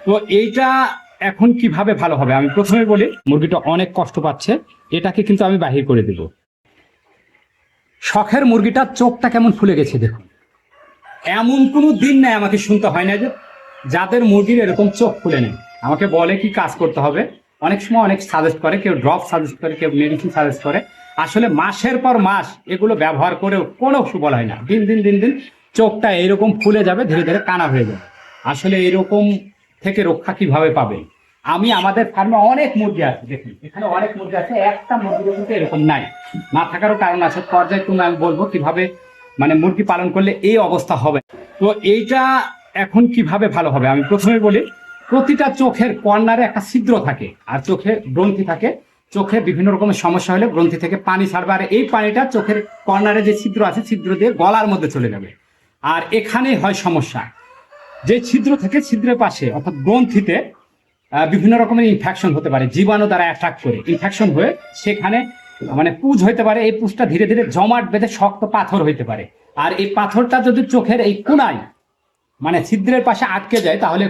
তো এইটা এখন কিভাবে ভালো হবে আমি প্রথমে বলি, মুরগিটা অনেক কষ্ট পাচ্ছে, এটাকে কিন্তু আমি বাহির করে দেব। শখের মুরগিটার চোখটা কেমন ফুলে গেছে দেখুন। এমন কোনো দিন নাই আমাকে শুনতে হয় না যে যাদের মুরগির এরকম চোখ ফুলে নেই। আমাকে বলে কি কাজ করতে হবে, অনেক সময় অনেক সাজেস্ট করে, কেউ ড্রপ সাজেস্ট করে, কেউ মেডিসিন সাজেস্ট করে। আসলে মাসের পর মাস এগুলো ব্যবহার করেও কোনো সুফল হয় না। দিন দিন দিন দিন চোখটা এরকম ফুলে যাবে, ধীরে ধীরে কানা হয়ে যাবে। আসলে এরকম থেকে রক্ষা কিভাবে পাবে? আমি আমাদের ফার্মে অনেক মুরগি আছে, দেখুন এখানে অনেক মুরগি আছে, একটা মুরগির কিন্তু এরকম নাই। না থাকারও কারণ আছে, পর্যায়ক্রমে আমি বলবো কিভাবে মানে মুরগি পালন করলে এই অবস্থা হবে। তো এইটা এখন কিভাবে ভালো হবে আমি প্রথমে বলি, প্রতিটা চোখের কর্নারে একটা ছিদ্র থাকে আর চোখে গ্রন্থি থাকে। চোখে বিভিন্ন রকমের সমস্যা হলে গ্রন্থি থেকে পানি ছাড়বে, আর এই পানিটা চোখের কর্নারে যে ছিদ্র আছে ছিদ্র দিয়ে গলার মধ্যে চলে যাবে। আর এখানেই হয় সমস্যা, যে ছিদ্র থেকে ছিদ্রের পাশে অর্থাৎ গ্রন্থিতে বিভিন্ন রকমের ইনফেকশন হতে পারে, জীবাণু দ্বারা অ্যাট্রাক্ট করে ইনফেকশন হয়ে সেখানে মানে পুঁজ হইতে পারে। এই পুঁজটা ধীরে ধীরে জমাট বেঁধে শক্ত পাথর হইতে পারে। আর এই পাথরটা যদি চোখের এই কোনায় মানে ছিদ্রের পাশে আটকে যায়, তাহলে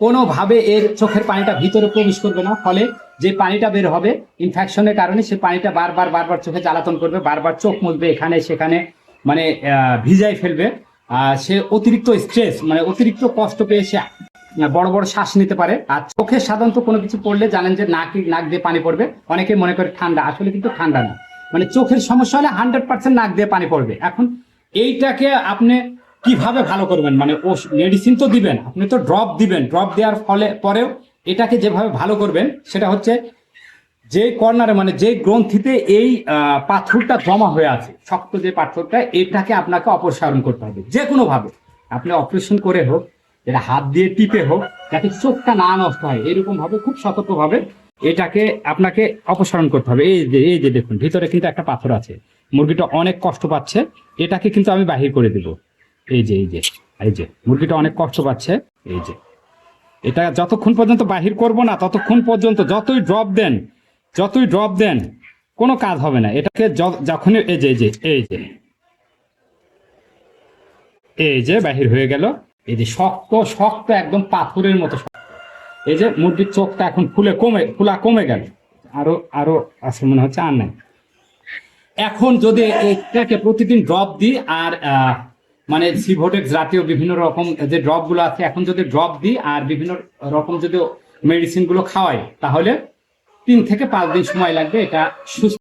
কোনোভাবে এর চোখের পানিটা ভিতরে প্রবেশ করবে না। ফলে যে পানিটা বের হবে ইনফেকশনের কারণে, সে পানিটা বারবার চোখে জ্বালাতন করবে, বারবার চোখ মুছবে, এখানে সেখানে মানে ভিজাই ফেলবে। সে অতিরিক্ত স্ট্রেস মানে অতিরিক্ত কষ্ট পেয়ে সে বড় বড় শ্বাস নিতে পারে। আর চোখে সাধারণত কোনো কিছু পড়লে জানেন যে নাক দিয়ে পানি পড়বে। অনেকে মনে করে ঠান্ডা, আসলে কিন্তু ঠান্ডা না। মানে চোখের সমস্যা হলে 100% নাক দিয়ে পানি পড়বে। এখন এইটাকে আপনি কিভাবে ভালো করবেন, মানে ও মেডিসিন তো দিবেন, আপনি তো ড্রপ দিবেন, ড্রপ দেওয়ার পরেও এটাকে যেভাবে ভালো করবেন সেটা হচ্ছে যে কর্নারে মানে যে গ্রন্থিতে এই পাথরটা জমা হয়ে আছে, শক্ত যে পাথরটা, এটাকে আপনাকে অপসারণ করতে হবে যে কোনো ভাবে। আপনি অপারেশন করে হোক, এটা হাত দিয়ে টিপে হোক, যাতে চোখটা না নষ্ট হয়, এরকম ভাবে খুব সতর্ক ভাবে এটাকে আপনাকে অপসারণ করতে হবে। এই যে দেখুন ভিতরে কিন্তু একটা পাথর আছে, মুরগিটা অনেক কষ্ট পাচ্ছে, এটাকে কিন্তু আমি বাহির করে দেব। এই যে মুরগিটা অনেক কষ্ট পাচ্ছে। এই যে এটা যতক্ষণ পর্যন্ত বাহির করব না, ততক্ষণ পর্যন্ত যতই ড্রপ দেন কোনো কাজ হবে না। এটাকে যখন এই যে বাহির হয়ে গেল, এই যে শক্ত একদম পাথরের মতো শক্ত। এই যে মুরগির চোখটা এখন ফুলা কমে গেল, আরো আছে মনে হচ্ছে, আর নাই। এখন যদি এটাকে প্রতিদিন ড্রপ দিই আর মানে সিভোটেক্স জাতীয় বিভিন্ন রকম যে ড্রপ গুলো আছে, এখন যদি ড্রপ দিই আর বিভিন্ন রকম যদি মেডিসিন গুলো খাওয়াই, তাহলে 3 থেকে 5 দিন সময় লাগবে এটা সুস্থ